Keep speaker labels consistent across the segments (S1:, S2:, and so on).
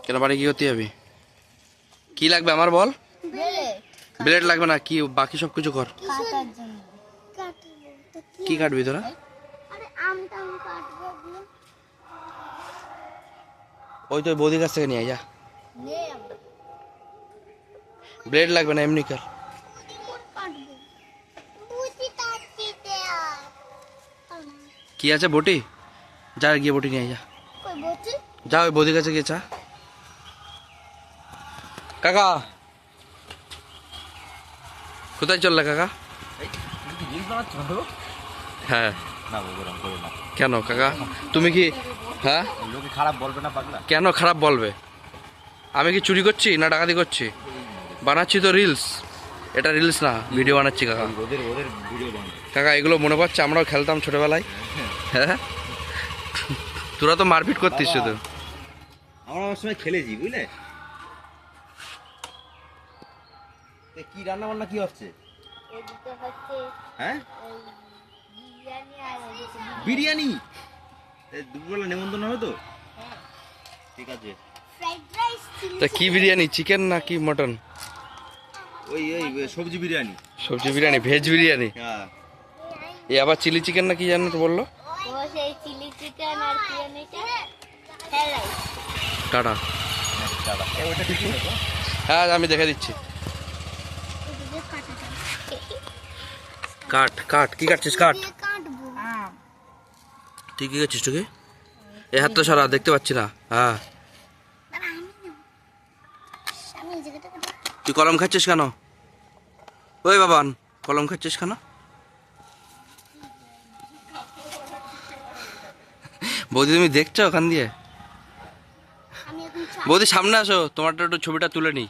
S1: কেন বাড়ি কি করতে যাবি? কি লাগবে আমার বল? ব্লেড লাগবে না, কি বাকি সব কিছু কর। কি কাটবি তোরা? ওই তো বৌদির কাছ থেকে নিয়ে যা। ব্লেড লাগবে না, এমনি কর। কি আছে বটি? যা গিয়ে বটি নিয়ে যা। যা ওই বৌদির কাছে গিয়ে চা। কাকা কোথায় চললে কাকা? হ্যাঁ কেন কাকা তুমি কি? হ্যাঁ
S2: লোকে খারাপ বলবে না পাগলা?
S1: কেন খারাপ বলবে? আমি কি চুরি করছি না ডাকাতি করছি? বানাচ্ছি তো রিলস। এটা রিলস না, ভিডিও বানাচ্ছি কাকা।
S2: ওদের ভিডিও বানায়
S1: কাকা এগুলো মনে পড়ছে, আমরাও খেলতাম ছোটবেলায়। হ্যাঁ তোরা তো মারপিট করতিস শুধু।
S2: আমরা আমার সময় খেলেছি বুঝলে। কি রান্না বান্না কি হচ্ছে? হ্যাঁ বিরিয়ানি। দুপুরবেলা নেমন্তন্ন হবে তো? ঠিক আছে।
S1: তা কি বিরিয়ানি, চিকেন না কি মটন?
S2: ওই সবজি বিরিয়ানি।
S1: সবজি বিরিয়ানি, ভেজ বিরিয়ানি।
S2: হ্যাঁ
S1: এই আবার চিলি চিকেন না কি জানো তো বললো। টাটা। হ্যাঁ আমি দেখে দিচ্ছি। কাট কাট, কি কাটছিস? কাট। তুই কি করছিস? তোকে এই হাতটা সরা, দেখতে পাচ্ছি না। হ্যাঁ তুই কলম খাচ্ছিস কেন? ওই বাবান কলম খাচ্ছিস কেন? বৌদি তুমি দেখছো ওখান দিয়ে? বৌদি সামনে আসো, তোমারটা একটু ছবিটা তুলে নি।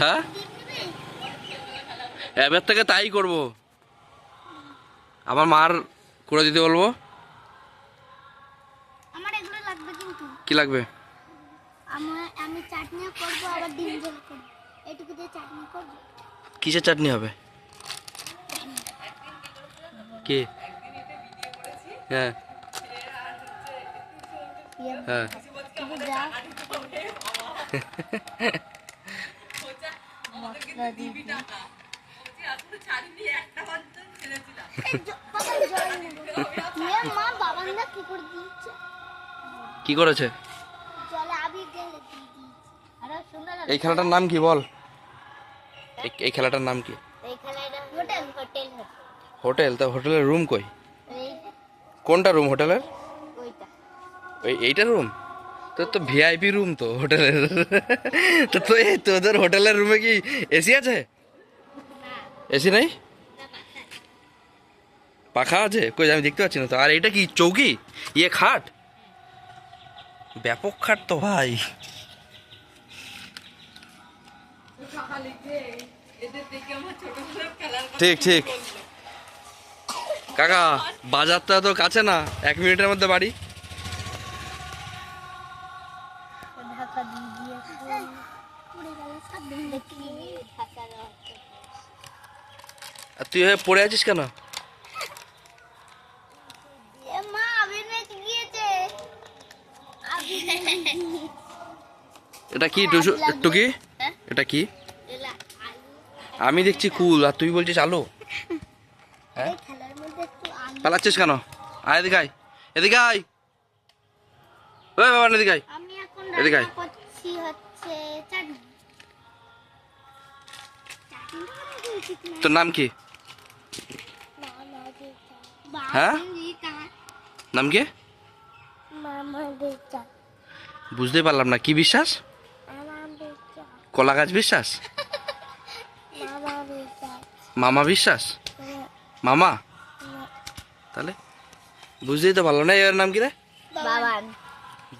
S1: হ্যাঁ এবার থেকে তাই করবো, আমার মার করে দিতে বলবো। কি লাগবে?
S3: আমি চাটনি করব, আবার ডিম ঝোল করব। এইটুকু দিয়ে চাটনি করব।
S1: কিসের চাটনি হবে? কে? হ্যাঁ হ্যাঁ কি করেছে? এই খেলাটার নাম কি বল? এই খেলাটার নাম কি? হোটেল? তা হোটেলের রুম কই? কোনটা রুম হোটেলের? এইটা রুম? তোর তো ভিআইপি রুম তো হোটেলের। তো তোদের হোটেলের রুমে কি এসি আছে? এসি নেই? পাখা আছে কই? আমি দেখতে পাচ্ছি না তো। আর এটা কি চৌকি? ইয়ে খাট? ব্যাপক খাট তো ভাই। ঠিক ঠিক কাকা, বাজারটা তো কাছে না, 1 মিনিটের মধ্যে বাড়ি। আর তুই হয়ে পড়ে আছিস কেন? এটা কি টুকি? এটা কি? আমি দেখছি কুল আর তুই বলছিস আলু। হ্যাঁ পালাচ্ছিস কেন? আয় এদিকে আয়, এদিকে আয়। ওই বাবা এদিকে আয়, এদিকে আয়। তোর নাম কি? হ্যাঁ নাম কি? বুঝতেই পারলাম না, কি বিশ্বাস? কলা গাছ বিশ্বাস? মামা বিশ্বাস? মামা? তাহলে বুঝতেই তো পারলাম না। এর নাম কি রে?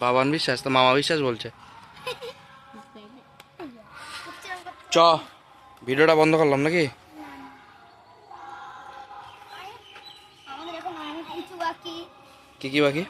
S1: বাবান বিশ্বাস? তো মামা বিশ্বাস বলছে। চ ভিডিওটা বন্ধ করলাম নাকি? কি কি বাকি?